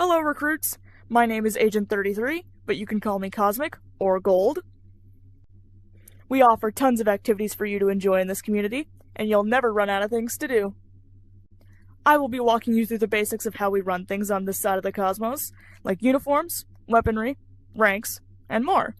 Hello, recruits. My name is Agent 33, but you can call me Cosmic or Gold. We offer tons of activities for you to enjoy in this community, and you'll never run out of things to do. I will be walking you through the basics of how we run things on this side of the cosmos, like uniforms, weaponry, ranks, and more.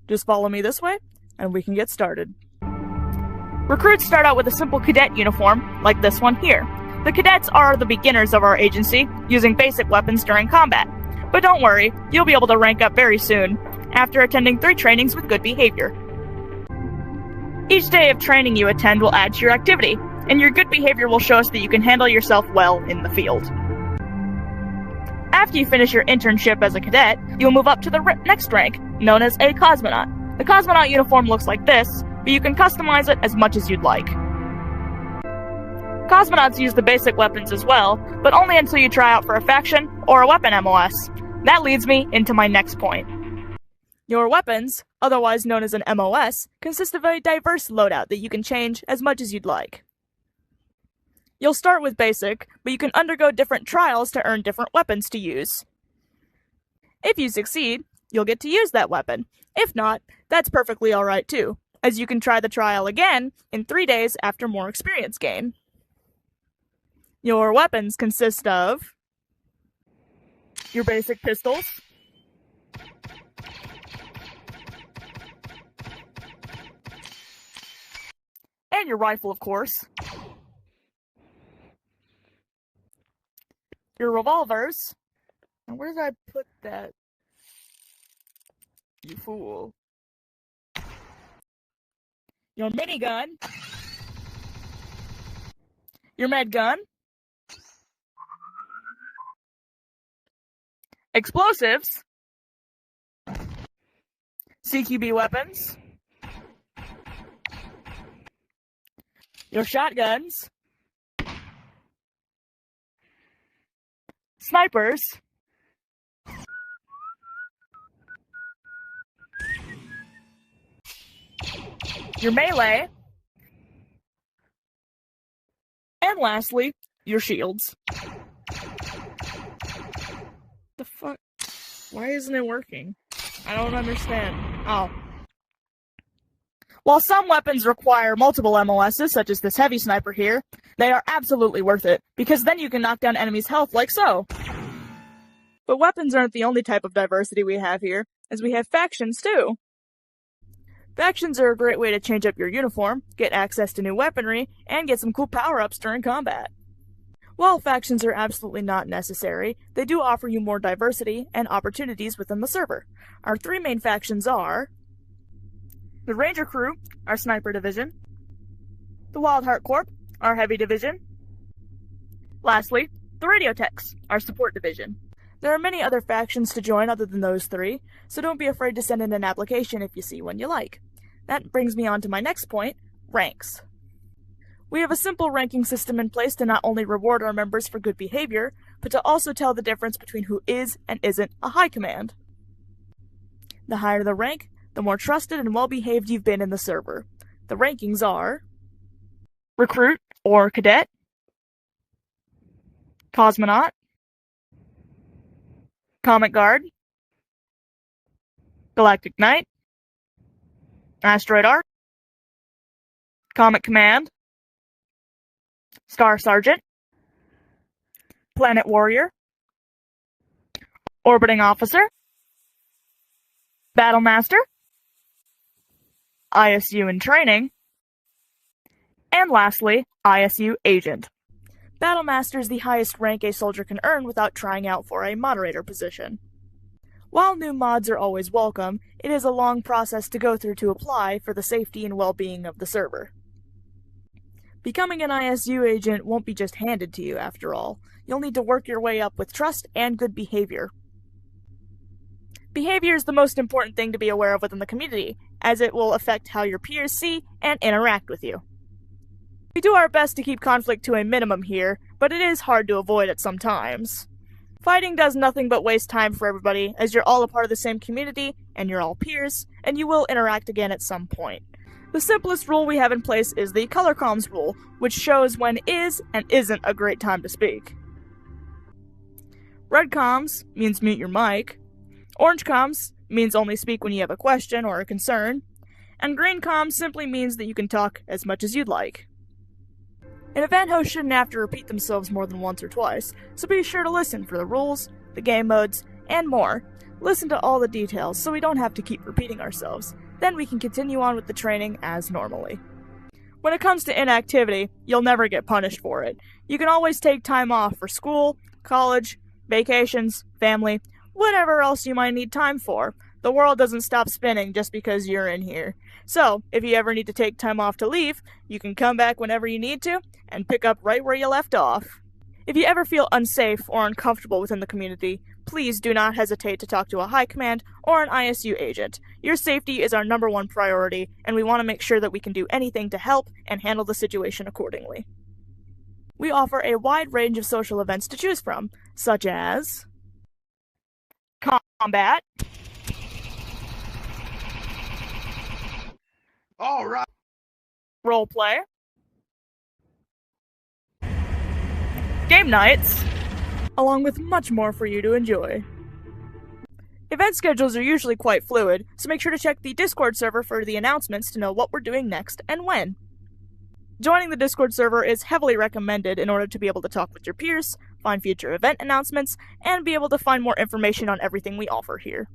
Just follow me this way, and we can get started. Recruits start out with a simple cadet uniform, like this one here. The cadets are the beginners of our agency, using basic weapons during combat. But don't worry, you'll be able to rank up very soon, after attending 3 trainings with good behavior. Each day of training you attend will add to your activity, and your good behavior will show us that you can handle yourself well in the field. After you finish your internship as a cadet, you'll move up to the next rank, known as a cosmonaut. The cosmonaut uniform looks like this, but you can customize it as much as you'd like. Cosmonauts use the basic weapons as well, but only until you try out for a faction or a weapon MOS. That leads me into my next point. Your weapons, otherwise known as an MOS, consist of a diverse loadout that you can change as much as you'd like. You'll start with basic, but you can undergo different trials to earn different weapons to use. If you succeed, you'll get to use that weapon. If not, that's perfectly alright too, as you can try the trial again in 3 days after more experience gain. Your weapons consist of your basic pistols, and your rifle, of course, your revolvers, and where did I put that? You fool. Your minigun, your med gun, explosives, CQB weapons, your shotguns, snipers, your melee, and lastly, your shields. The fuck? Why isn't it working? I don't understand. Oh. While some weapons require multiple MOSs, such as this heavy sniper here, they are absolutely worth it, because then you can knock down enemies' health like so. But weapons aren't the only type of diversity we have here, as we have factions too. Factions are a great way to change up your uniform, get access to new weaponry, and get some cool power-ups during combat. While factions are absolutely not necessary, they do offer you more diversity and opportunities within the server. Our 3 main factions are the Ranger Crew, our Sniper Division, the Wildheart Corp, our Heavy Division, lastly, the Radiotechs, our Support Division. There are many other factions to join other than those 3, so don't be afraid to send in an application if you see one you like. That brings me on to my next point, ranks. We have a simple ranking system in place to not only reward our members for good behavior, but to also tell the difference between who is and isn't a high command. The higher the rank, the more trusted and well-behaved you've been in the server. The rankings are Recruit or Cadet, Cosmonaut, Comet Guard, Galactic Knight, Asteroid Arc, Comet Command, Star Sergeant, Planet Warrior, Orbiting Officer, Battle Master, ISU in Training, and lastly, ISU Agent. Battle Master is the highest rank a soldier can earn without trying out for a moderator position. While new mods are always welcome, it is a long process to go through to apply for the safety and well-being of the server. Becoming an ISU agent won't be just handed to you, after all. You'll need to work your way up with trust and good behavior. Behavior is the most important thing to be aware of within the community, as it will affect how your peers see and interact with you. We do our best to keep conflict to a minimum here, but it is hard to avoid it sometimes. Fighting does nothing but waste time for everybody, as you're all a part of the same community, and you're all peers, and you will interact again at some point. The simplest rule we have in place is the color comms rule, which shows when is and isn't a great time to speak. Red comms means mute your mic. Orange comms means only speak when you have a question or a concern. And green comms simply means that you can talk as much as you'd like. An event host shouldn't have to repeat themselves more than once or twice, so be sure to listen for the rules, the game modes, and more. Listen to all the details so we don't have to keep repeating ourselves. Then we can continue on with the training as normally. When it comes to inactivity, you'll never get punished for it. You can always take time off for school, college, vacations, family, whatever else you might need time for. The world doesn't stop spinning just because you're in here. So, if you ever need to take time off to leave, you can come back whenever you need to and pick up right where you left off. If you ever feel unsafe or uncomfortable within the community, please do not hesitate to talk to a high command or an ISU agent. Your safety is our #1 priority, and we want to make sure that we can do anything to help and handle the situation accordingly. We offer a wide range of social events to choose from, such as combat, all right, roleplay, game nights, along with much more for you to enjoy. Event schedules are usually quite fluid, so make sure to check the Discord server for the announcements to know what we're doing next and when. Joining the Discord server is heavily recommended in order to be able to talk with your peers, find future event announcements, and be able to find more information on everything we offer here.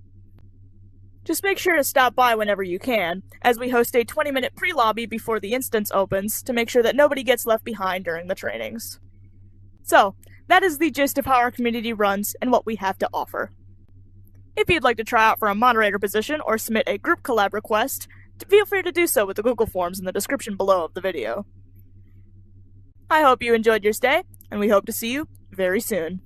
Just make sure to stop by whenever you can, as we host a 20-minute pre-lobby before the instance opens to make sure that nobody gets left behind during the trainings. So, that is the gist of how our community runs and what we have to offer. If you'd like to try out for a moderator position or submit a group collab request, feel free to do so with the Google Forms in the description below of the video. I hope you enjoyed your stay, and we hope to see you very soon.